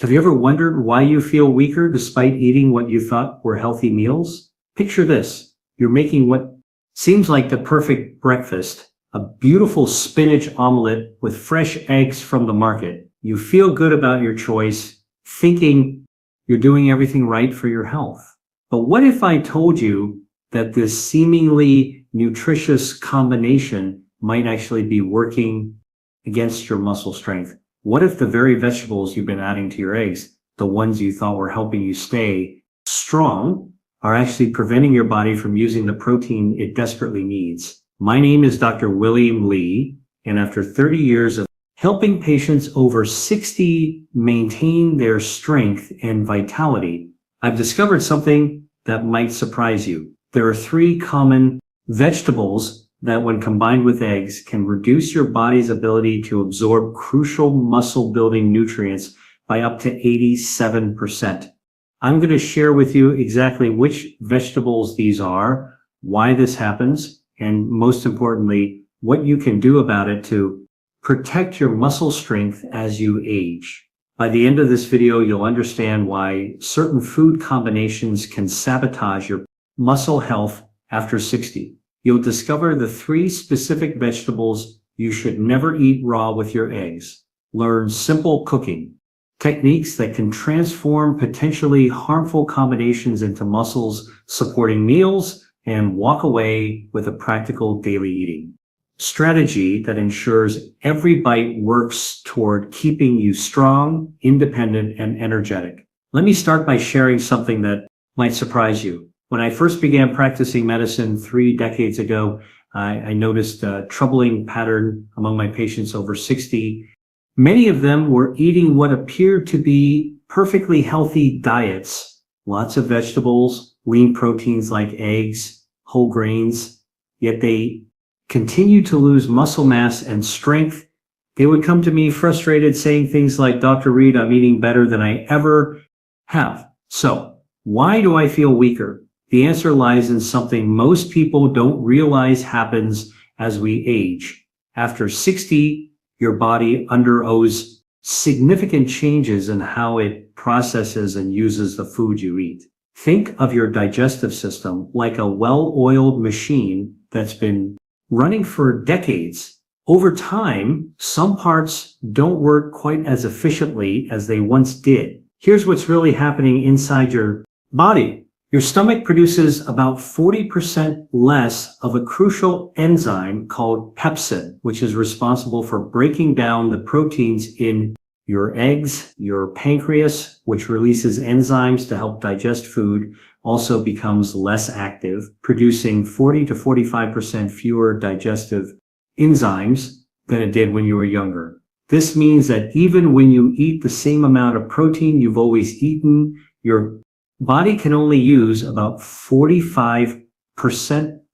Have you ever wondered why you feel weaker despite eating what you thought were healthy meals? Picture this. You're making what seems like the perfect breakfast, a beautiful spinach omelet with fresh eggs from the market. You feel good about your choice, thinking you're doing everything right for your health. But what if I told you that this seemingly nutritious combination might actually be working against your muscle strength? What if the very vegetables you've been adding to your eggs, the ones you thought were helping you stay strong, are actually preventing your body from using the protein it desperately needs? My name is Dr. William Lee, and after 30 years of helping patients over 60 maintain their strength and vitality, I've discovered something that might surprise you. There are 3 common vegetables that, when combined with eggs, can reduce your body's ability to absorb crucial muscle-building nutrients by up to 87%. I'm going to share with you exactly which vegetables these are, why this happens, and most importantly, what you can do about it to protect your muscle strength as you age. By the end of this video, you'll understand why certain food combinations can sabotage your muscle health after 60. You'll discover the 3 specific vegetables you should never eat raw with your eggs. Learn simple cooking techniques that can transform potentially harmful combinations into muscles-supporting meals, and walk away with a practical daily eating strategy that ensures every bite works toward keeping you strong, independent, and energetic. Let me start by sharing something that might surprise you. When I first began practicing medicine 3 decades ago, I noticed a troubling pattern among my patients over 60. Many of them were eating what appeared to be perfectly healthy diets, lots of vegetables, lean proteins like eggs, whole grains, yet they continued to lose muscle mass and strength. They would come to me frustrated, saying things like, "Dr. Reed, I'm eating better than I ever have. So why do I feel weaker?" The answer lies in something most people don't realize happens as we age. After 60, your body undergoes significant changes in how it processes and uses the food you eat. Think of your digestive system like a well-oiled machine that's been running for decades. Over time, some parts don't work quite as efficiently as they once did. Here's what's really happening inside your body. Your stomach produces about 40% less of a crucial enzyme called pepsin, which is responsible for breaking down the proteins in your eggs. Your pancreas, which releases enzymes to help digest food, also becomes less active, producing 40 to 45% fewer digestive enzymes than it did when you were younger. This means that even when you eat the same amount of protein you've always eaten, your body can only use about 45%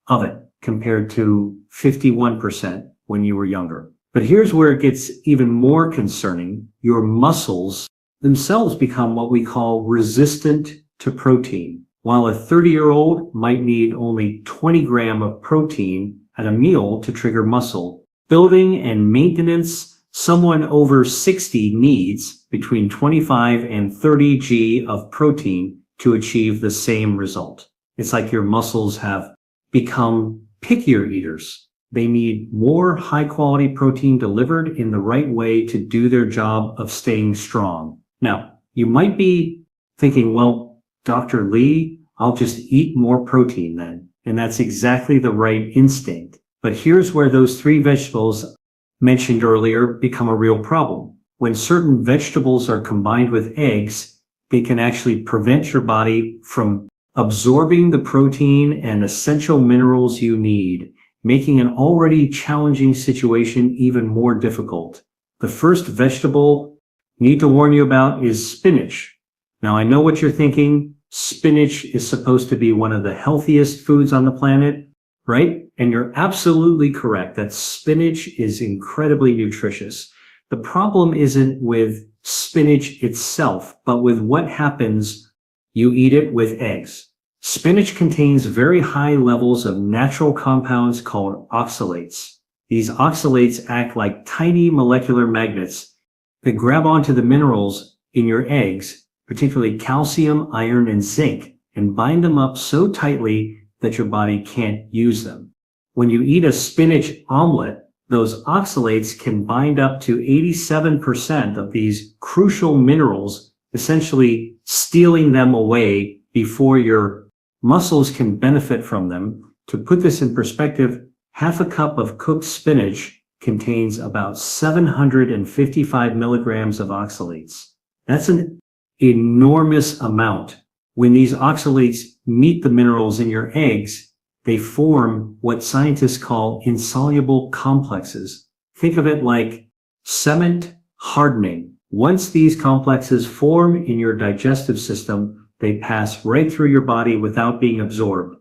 of it compared to 51% when you were younger. But here's where it gets even more concerning. Your muscles themselves become what we call resistant to protein. While a 30-year-old might need only 20 grams of protein at a meal to trigger muscle building and maintenance, someone over 60 needs between 25 and 30 g of protein to achieve the same result. It's like your muscles have become pickier eaters. They need more high-quality protein delivered in the right way to do their job of staying strong. Now, you might be thinking, well, Dr. Lee, I'll just eat more protein then. And that's exactly the right instinct. But here's where those 3 vegetables mentioned earlier become a real problem. When certain vegetables are combined with eggs, they can actually prevent your body from absorbing the protein and essential minerals you need, making an already challenging situation even more difficult. The first vegetable I need to warn you about is spinach. Now, I know what you're thinking. Spinach is supposed to be one of the healthiest foods on the planet, right? And you're absolutely correct that spinach is incredibly nutritious. The problem isn't with spinach itself, but with what happens you eat it with eggs. Spinach contains very high levels of natural compounds called oxalates. These oxalates act like tiny molecular magnets that grab onto the minerals in your eggs, particularly calcium, iron, and zinc, and bind them up so tightly that your body can't use them. When you eat a spinach omelet, those oxalates can bind up to 87% of these crucial minerals, essentially stealing them away before your muscles can benefit from them. To put this in perspective, half a cup of cooked spinach contains about 755 milligrams of oxalates. That's an enormous amount. When these oxalates meet the minerals in your eggs, they form what scientists call insoluble complexes. Think of it like cement hardening. Once these complexes form in your digestive system, they pass right through your body without being absorbed.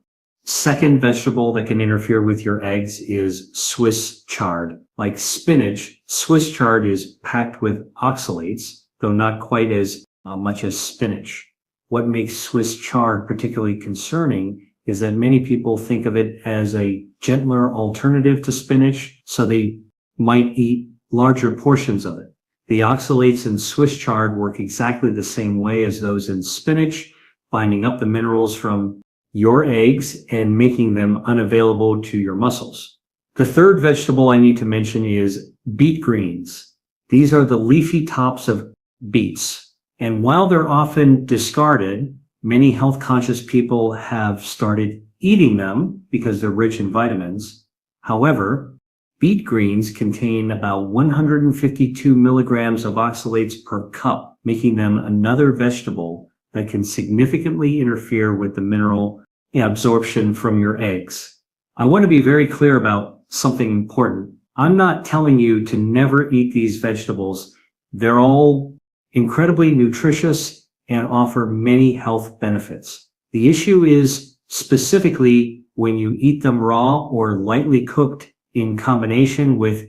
Second vegetable that can interfere with your eggs is Swiss chard. Like spinach, Swiss chard is packed with oxalates, though not quite as much as spinach. What makes Swiss chard particularly concerning is that many people think of it as a gentler alternative to spinach, so they might eat larger portions of it. The oxalates in Swiss chard work exactly the same way as those in spinach, binding up the minerals from your eggs and making them unavailable to your muscles. The third vegetable I need to mention is beet greens. These are the leafy tops of beets. And while they're often discarded, many health-conscious people have started eating them because they're rich in vitamins. However, beet greens contain about 152 milligrams of oxalates per cup, making them another vegetable that can significantly interfere with the mineral absorption from your eggs. I want to be very clear about something important. I'm not telling you to never eat these vegetables. They're all incredibly nutritious and offer many health benefits. The issue is specifically when you eat them raw or lightly cooked in combination with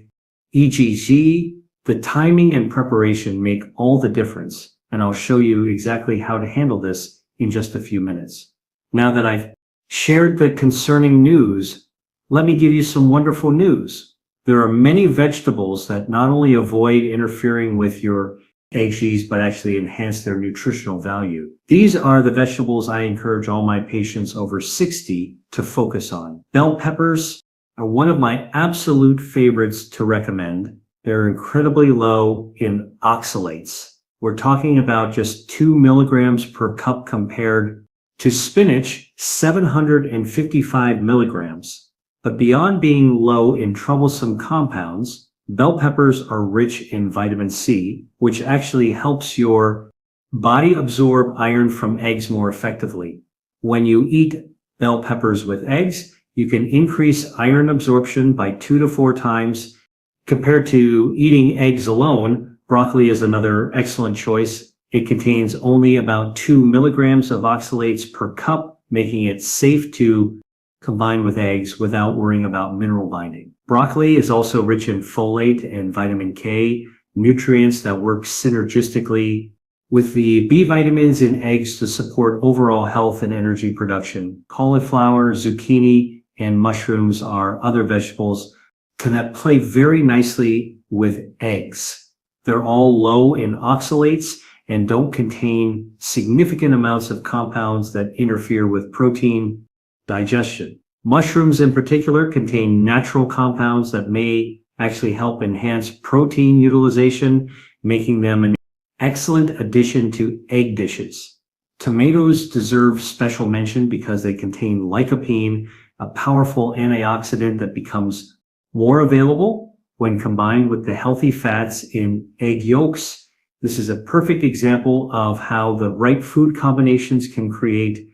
EGG, the timing and preparation make all the difference. And I'll show you exactly how to handle this in just a few minutes. Now that I've shared the concerning news, let me give you some wonderful news. There are many vegetables that not only avoid interfering with your eggs, but actually enhance their nutritional value. These are the vegetables I encourage all my patients over 60 to focus on. Bell peppers are one of my absolute favorites to recommend. They're incredibly low in oxalates. We're talking about just 2 milligrams per cup compared to spinach, 755 milligrams. But beyond being low in troublesome compounds, bell peppers are rich in vitamin C, which actually helps your body absorb iron from eggs more effectively. When you eat bell peppers with eggs, you can increase iron absorption by 2 to 4 times. Compared to eating eggs alone, broccoli is another excellent choice. It contains only about 2 milligrams of oxalates per cup, making it safe to combine with eggs without worrying about mineral binding. Broccoli is also rich in folate and vitamin K, nutrients that work synergistically with the B vitamins in eggs to support overall health and energy production. Cauliflower, zucchini, and mushrooms are other vegetables that play very nicely with eggs. They're all low in oxalates and don't contain significant amounts of compounds that interfere with protein digestion. Mushrooms in particular contain natural compounds that may actually help enhance protein utilization, making them an excellent addition to egg dishes. Tomatoes deserve special mention because they contain lycopene, a powerful antioxidant that becomes more available when combined with the healthy fats in egg yolks. This is a perfect example of how the right food combinations can create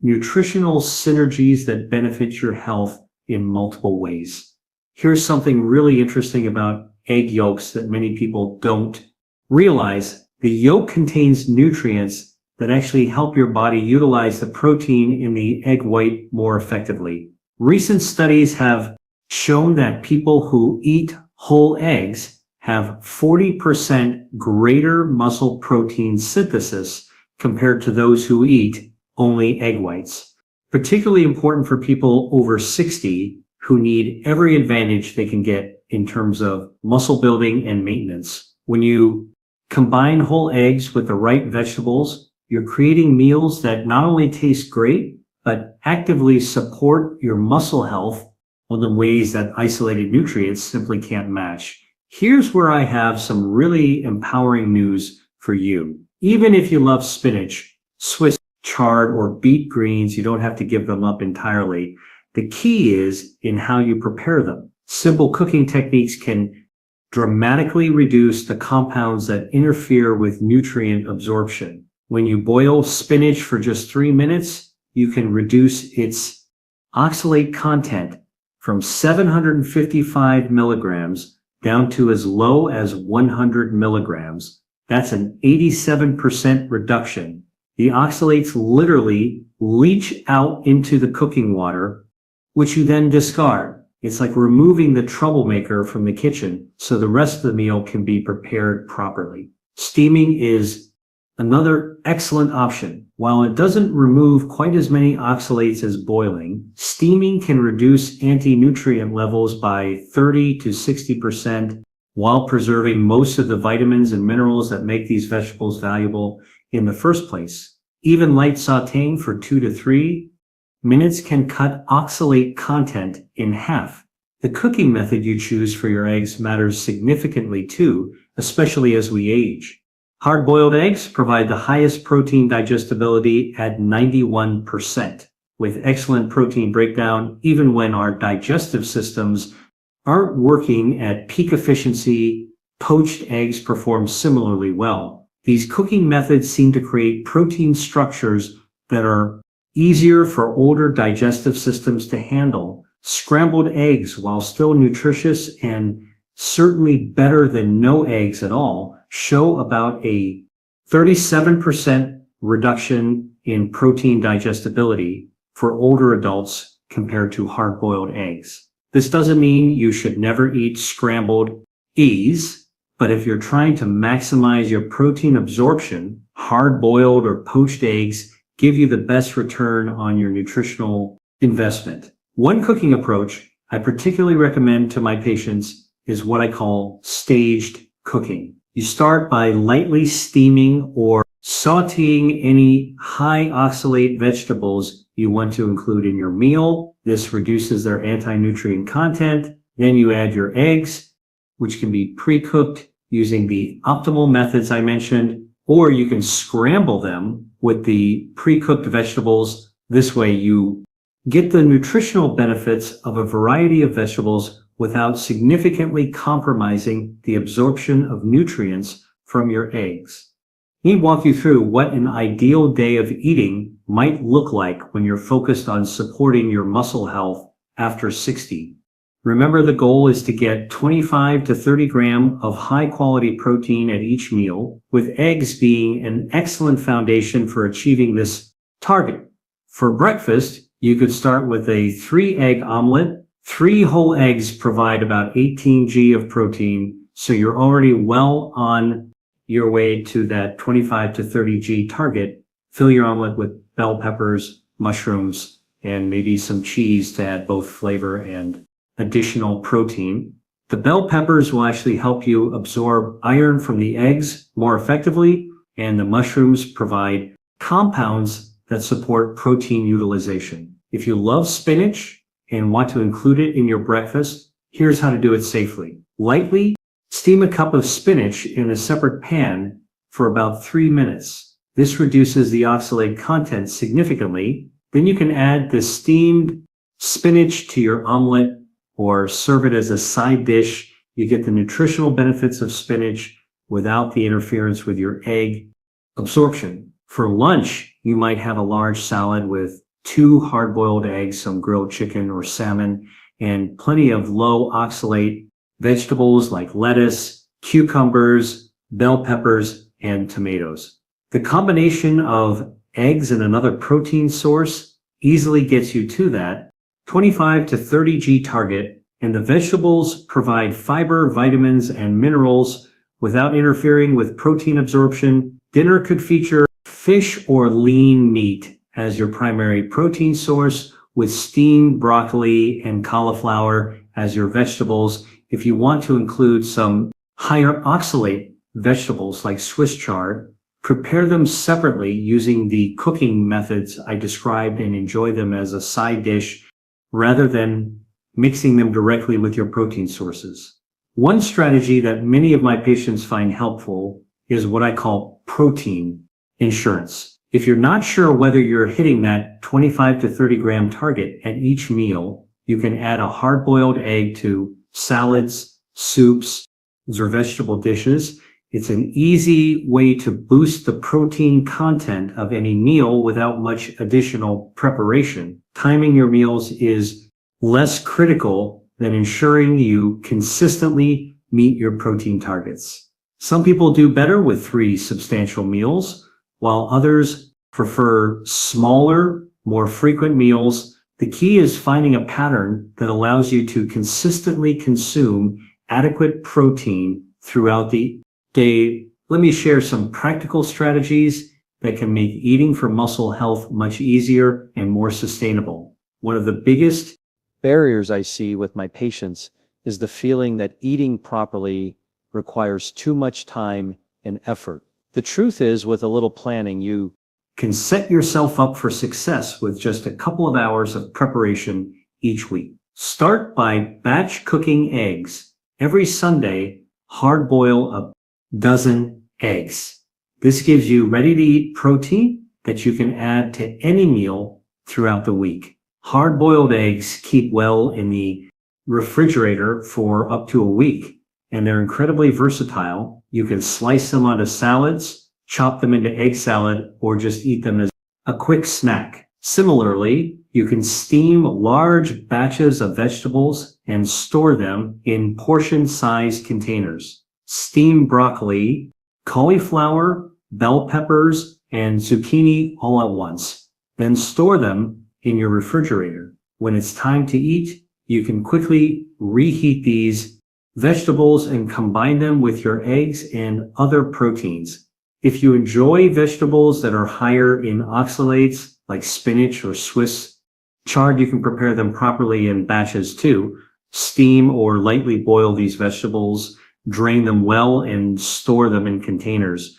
nutritional synergies that benefit your health in multiple ways. Here's something really interesting about egg yolks that many people don't realize. The yolk contains nutrients that actually help your body utilize the protein in the egg white more effectively. Recent studies have shown that people who eat whole eggs have 40% greater muscle protein synthesis compared to those who eat only egg whites. Particularly important for people over 60 who need every advantage they can get in terms of muscle building and maintenance. When you Combine whole eggs with the right vegetables. You're creating meals that not only taste great, but actively support your muscle health in the ways that isolated nutrients simply can't match. Here's where I have some really empowering news for you. Even if you love spinach, Swiss chard, or beet greens, you don't have to give them up entirely. The key is in how you prepare them. Simple cooking techniques can dramatically reduce the compounds that interfere with nutrient absorption. When you boil spinach for just 3 minutes, you can reduce its oxalate content from 755 milligrams down to as low as 100 milligrams. That's an 87% reduction. The oxalates literally leach out into the cooking water, which you then discard. It's like removing the troublemaker from the kitchen so the rest of the meal can be prepared properly. Steaming is another excellent option. While it doesn't remove quite as many oxalates as boiling, steaming can reduce anti-nutrient levels by 30 to 60% while preserving most of the vitamins and minerals that make these vegetables valuable in the first place. Even light sautéing for 2 to 3 minutes can cut oxalate content in half. The cooking method you choose for your eggs matters significantly too, especially as we age. Hard-boiled eggs provide the highest protein digestibility at 91%, with excellent protein breakdown even when our digestive systems aren't working at peak efficiency. Poached eggs perform similarly well. These cooking methods seem to create protein structures that are easier for older digestive systems to handle. Scrambled eggs, while still nutritious and certainly better than no eggs at all, show about a 37% reduction in protein digestibility for older adults compared to hard-boiled eggs. This doesn't mean you should never eat scrambled eggs, but if you're trying to maximize your protein absorption, hard-boiled or poached eggs give you the best return on your nutritional investment. One cooking approach I particularly recommend to my patients is what I call staged cooking. You start by lightly steaming or sauteing any high oxalate vegetables you want to include in your meal. This reduces their anti-nutrient content. Then you add your eggs, which can be pre-cooked using the optimal methods I mentioned, or you can scramble them with the pre-cooked vegetables. This way you get the nutritional benefits of a variety of vegetables without significantly compromising the absorption of nutrients from your eggs. Let me walk you through what an ideal day of eating might look like when you're focused on supporting your muscle health after 60. Remember, the goal is to get 25 to 30 grams of high-quality protein at each meal, with eggs being an excellent foundation for achieving this target. For breakfast, you could start with a 3-egg omelet. 3 whole eggs provide about 18 g of protein, so you're already well on your way to that 25 to 30 g target. Fill your omelet with bell peppers, mushrooms, and maybe some cheese to add both flavor and additional protein. The bell peppers will actually help you absorb iron from the eggs more effectively, and the mushrooms provide compounds that support protein utilization. If you love spinach and want to include it in your breakfast, here's how to do it safely. Lightly steam a cup of spinach in a separate pan for about 3 minutes. This reduces the oxalate content significantly. Then you can add the steamed spinach to your omelet or serve it as a side dish. You get the nutritional benefits of spinach without the interference with your egg absorption. For lunch, you might have a large salad with 2 hard-boiled eggs, some grilled chicken or salmon, and plenty of low oxalate vegetables like lettuce, cucumbers, bell peppers, and tomatoes. The combination of eggs and another protein source easily gets you to that 25 to 30 g target, and the vegetables provide fiber, vitamins, and minerals without interfering with protein absorption. Dinner could feature fish or lean meat as your primary protein source, with steamed broccoli and cauliflower as your vegetables. If you want to include some higher oxalate vegetables like Swiss chard, prepare them separately using the cooking methods I described and enjoy them as a side dish rather than mixing them directly with your protein sources. One strategy that many of my patients find helpful is what I call protein insurance. If you're not sure whether you're hitting that 25 to 30 gram target at each meal, you can add a hard-boiled egg to salads, soups, or vegetable dishes. It's an easy way to boost the protein content of any meal without much additional preparation. Timing your meals is less critical than ensuring you consistently meet your protein targets. Some people do better with 3 substantial meals, while others prefer smaller, more frequent meals. The key is finding a pattern that allows you to consistently consume adequate protein throughout the day. Let me share some practical strategies that can make eating for muscle health much easier and more sustainable. One of the biggest barriers I see with my patients is the feeling that eating properly requires too much time and effort. The truth is, with a little planning, you can set yourself up for success with just a couple of hours of preparation each week. Start by batch cooking eggs. Every Sunday, hard boil a dozen eggs. This gives you ready-to-eat protein that you can add to any meal throughout the week. Hard-boiled eggs keep well in the refrigerator for up to a week, and they're incredibly versatile. You can slice them onto salads, chop them into egg salad, or just eat them as a quick snack. Similarly, you can steam large batches of vegetables and store them in portion-sized containers. Steam broccoli, cauliflower, bell peppers, and zucchini all at once. Then store them in your refrigerator. When it's time to eat, you can quickly reheat these vegetables and combine them with your eggs and other proteins. If you enjoy vegetables that are higher in oxalates, like spinach or Swiss chard, you can prepare them properly in batches too. Steam or lightly boil these vegetables, drain them well, and store them in containers.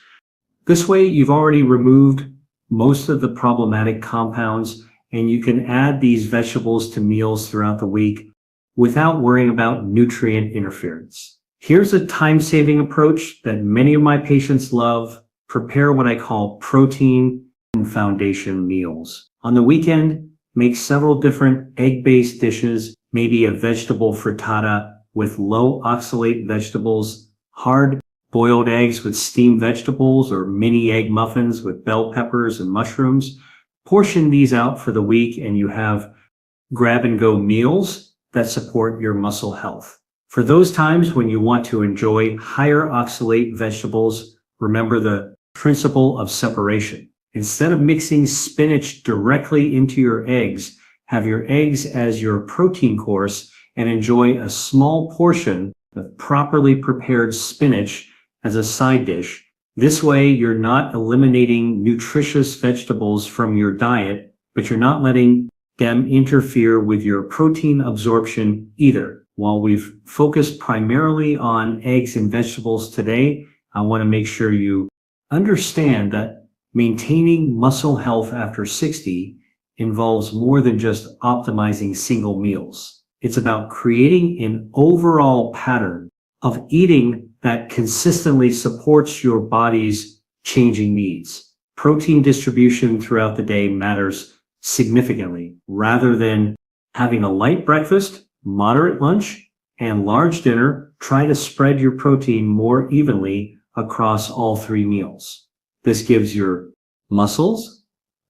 This way, you've already removed most of the problematic compounds, and you can add these vegetables to meals throughout the week without worrying about nutrient interference. Here's a time-saving approach that many of my patients love. Prepare what I call protein foundation meals. On the weekend, make several different egg-based dishes, maybe a vegetable frittata with low oxalate vegetables, hard boiled eggs with steamed vegetables, or mini egg muffins with bell peppers and mushrooms. Portion these out for the week and you have grab-and-go meals that support your muscle health. For those times when you want to enjoy higher oxalate vegetables, remember the principle of separation. Instead of mixing spinach directly into your eggs, have your eggs as your protein course and enjoy a small portion of properly prepared spinach as a side dish. This way, you're not eliminating nutritious vegetables from your diet, but you're not letting them interfere with your protein absorption either. While we've focused primarily on eggs and vegetables today, I want to make sure you understand that maintaining muscle health after 60 involves more than just optimizing single meals. It's about creating an overall pattern of eating that consistently supports your body's changing needs. Protein distribution throughout the day matters significantly. Rather than having a light breakfast, moderate lunch, and large dinner, try to spread your protein more evenly across all 3 meals. This gives your muscles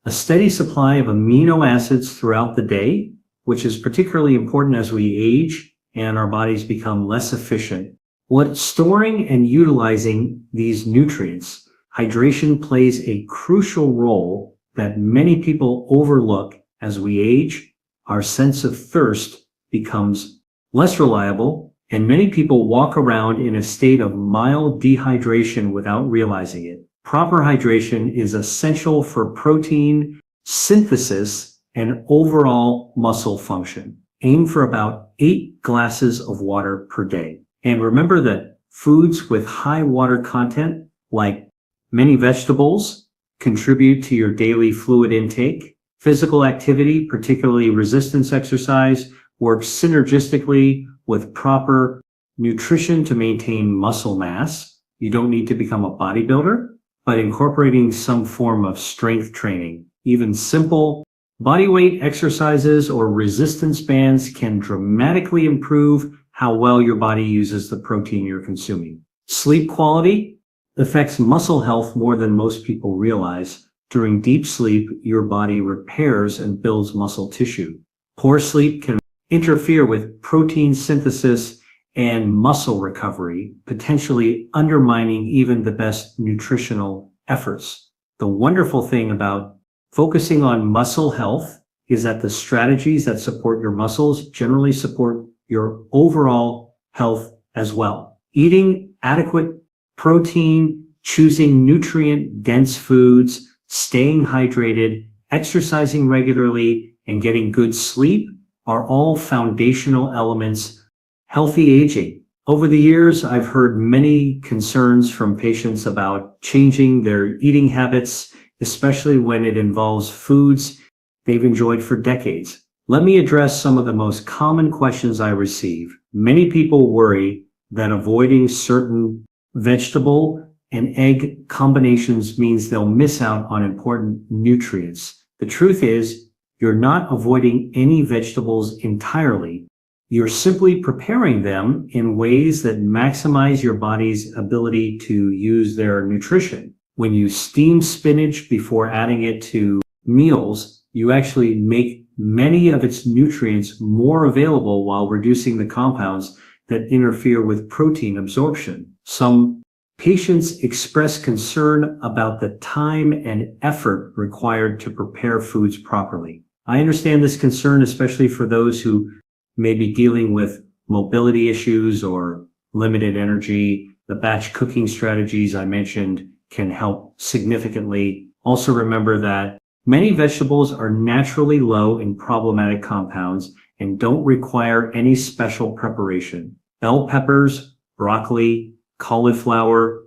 a steady supply of amino acids throughout the day, which is particularly important as we age and our bodies become less efficient. What storing and utilizing these nutrients, hydration plays a crucial role that many people overlook. As we age, our sense of thirst becomes less reliable, and many people walk around in a state of mild dehydration without realizing it. Proper hydration is essential for protein synthesis and overall muscle function. Aim for about 8 glasses of water per day. And remember that Foods with high water content, like many vegetables, contribute to your daily fluid intake. Physical activity, particularly resistance exercise, works synergistically with proper nutrition to maintain muscle mass. You don't need to become a bodybuilder, but incorporating some form of strength training, even simple bodyweight exercises or resistance bands, can dramatically improve how well your body uses the protein you're consuming. Sleep quality affects muscle health more than most people realize. During deep sleep, your body repairs and builds muscle tissue. Poor sleep can interfere with protein synthesis and muscle recovery, potentially undermining even the best nutritional efforts. The wonderful thing about focusing on muscle health is that the strategies that support your muscles generally support your overall health as well. Eating adequate protein, choosing nutrient-dense foods, staying hydrated, exercising regularly, and getting good sleep are all foundational elements. Healthy aging. Over the years, I've heard many concerns from patients about changing their eating habits, especially when it involves foods they've enjoyed for decades. Let me address some of the most common questions I receive. Many people worry that avoiding certain vegetable and egg combinations means they'll miss out on important nutrients. The truth is, you're not avoiding any vegetables entirely. You're simply preparing them in ways that maximize your body's ability to use their nutrition. When you steam spinach before adding it to meals, you actually make many of its nutrients more available while reducing the compounds that interfere with protein absorption. Some patients express concern about the time and effort required to prepare foods properly. I understand this concern, especially for those who may be dealing with mobility issues or limited energy. The batch cooking strategies I mentioned can help significantly. Also remember that many vegetables are naturally low in problematic compounds and don't require any special preparation. Bell peppers, broccoli, cauliflower,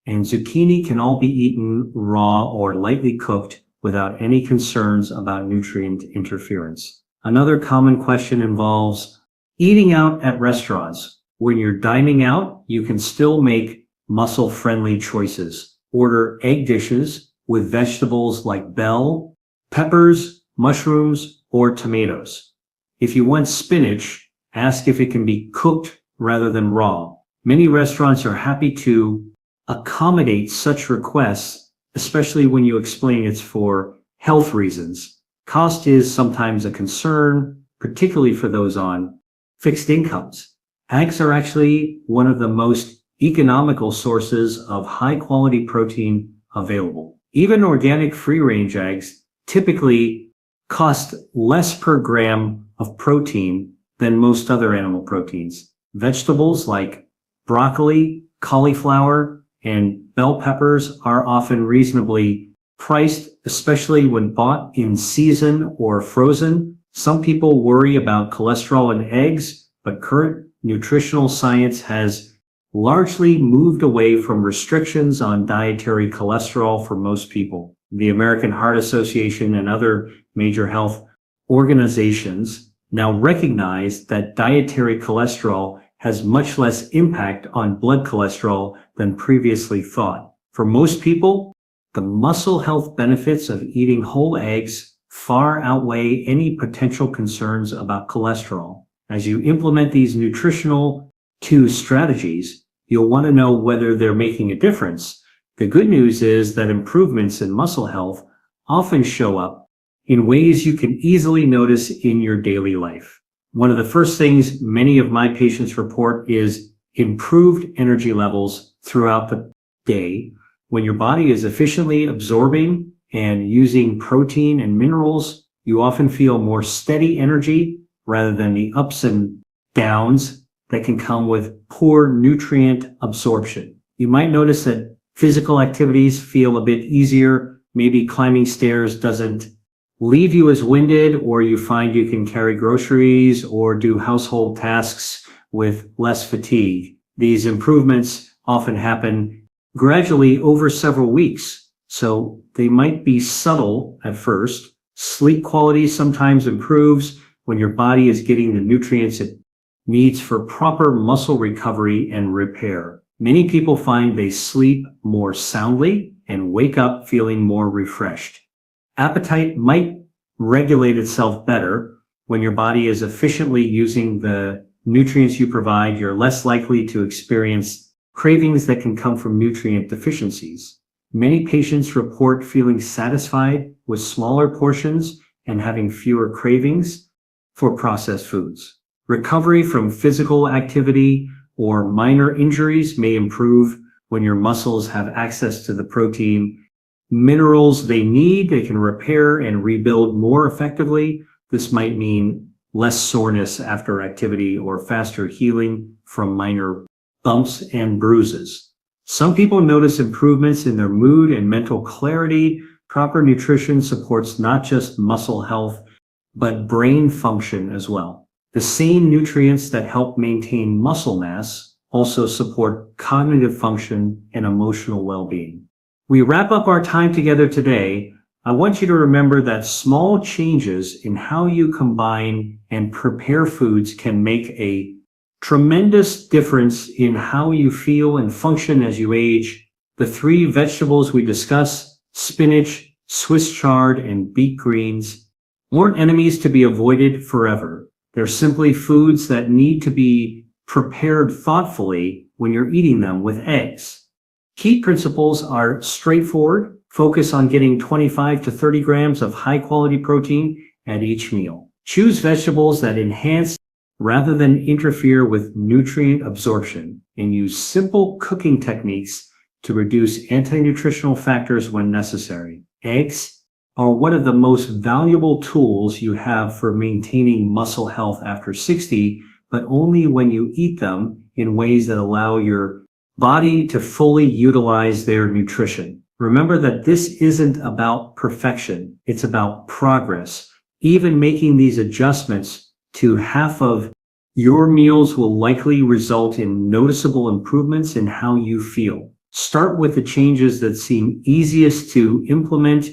and zucchini can all be eaten raw or lightly cooked without any concerns about nutrient interference. Another common question involves eating out at restaurants. When you're dining out, you can still make muscle-friendly choices. Order egg dishes with vegetables like bell, peppers, mushrooms, or tomatoes. If you want spinach, ask if it can be cooked rather than raw. Many restaurants are happy to accommodate such requests, especially when you explain it's for health reasons. Cost is sometimes a concern, particularly for those on fixed incomes. Eggs are actually one of the most economical sources of high-quality protein available. Even organic free-range eggs typically cost less per gram of protein than most other animal proteins. Vegetables like broccoli, cauliflower, and bell peppers are often reasonably priced, especially when bought in season or frozen. Some people worry about cholesterol in eggs, but current nutritional science has largely moved away from restrictions on dietary cholesterol for most people. The American Heart Association and other major health organizations now recognize that dietary cholesterol has much less impact on blood cholesterol than previously thought. For most people, the muscle health benefits of eating whole eggs far outweigh any potential concerns about cholesterol. As you implement these nutritional strategies, you'll want to know whether they're making a difference. The good news is that improvements in muscle health often show up in ways you can easily notice in your daily life. One of the first things many of my patients report is improved energy levels throughout the day. When your body is efficiently absorbing and using protein and minerals, you often feel more steady energy rather than the ups and downs that can come with poor nutrient absorption. You might notice that physical activities feel a bit easier. Maybe climbing stairs doesn't leave you as winded, or you find you can carry groceries or do household tasks with less fatigue. These improvements often happen gradually over several weeks, so they might be subtle at first. Sleep quality sometimes improves when your body is getting the nutrients it needs for proper muscle recovery and repair. Many people find they sleep more soundly and wake up feeling more refreshed. Appetite might regulate itself better. When your body is efficiently using the nutrients you provide, you're less likely to experience cravings that can come from nutrient deficiencies. Many patients report feeling satisfied with smaller portions and having fewer cravings for processed foods. Recovery from physical activity or minor injuries may improve when your muscles have access to the protein, minerals they need. They can repair and rebuild more effectively. This might mean less soreness after activity or faster healing from minor bumps and bruises. Some people notice improvements in their mood and mental clarity. Proper nutrition supports not just muscle health, but brain function as well. The same nutrients that help maintain muscle mass also support cognitive function and emotional well-being. We wrap up our time together today. I want you to remember that small changes in how you combine and prepare foods can make a tremendous difference in how you feel and function as you age. The 3 vegetables we discussed, spinach, Swiss chard, and beet greens, weren't enemies to be avoided forever. They're simply foods that need to be prepared thoughtfully when you're eating them with eggs. Key principles are straightforward. Focus on getting 25 to 30 grams of high-quality protein at each meal. Choose vegetables that enhance rather than interfere with nutrient absorption, and use simple cooking techniques to reduce anti-nutritional factors when necessary. Eggs are one of the most valuable tools you have for maintaining muscle health after 60, but only when you eat them in ways that allow your body to fully utilize their nutrition. Remember that this isn't about perfection. It's about progress. Even making these adjustments to half of your meals will likely result in noticeable improvements in how you feel. Start with the changes that seem easiest to implement.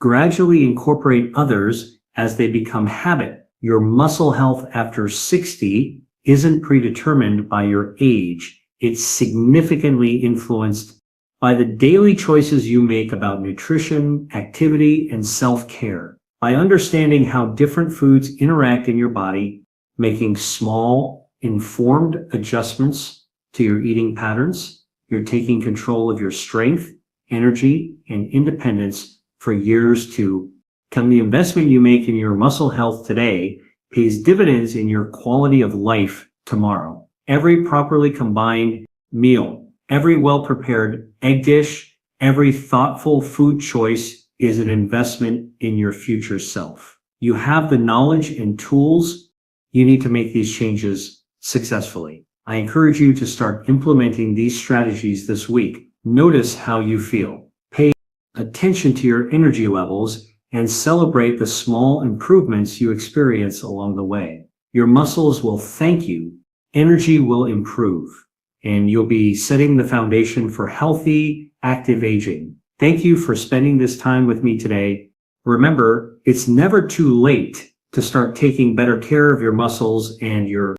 Gradually incorporate others as they become habit. Your muscle health after 60 isn't predetermined by your age. It's significantly influenced by the daily choices you make about nutrition, activity, and self-care. By understanding how different foods interact in your body, making small, informed adjustments to your eating patterns, you're taking control of your strength, energy, and independence for years to come. The investment you make in your muscle health today pays dividends in your quality of life tomorrow. Every properly combined meal, every well-prepared egg dish, every thoughtful food choice is an investment in your future self. You have the knowledge and tools you need to make these changes successfully. I encourage you to start implementing these strategies this week. Notice how you feel. Pay attention to your energy levels and celebrate the small improvements you experience along the way. Your muscles will thank you. Energy will improve, and you'll be setting the foundation for healthy, active aging. Thank you for spending this time with me today. Remember, it's never too late to start taking better care of your muscles and your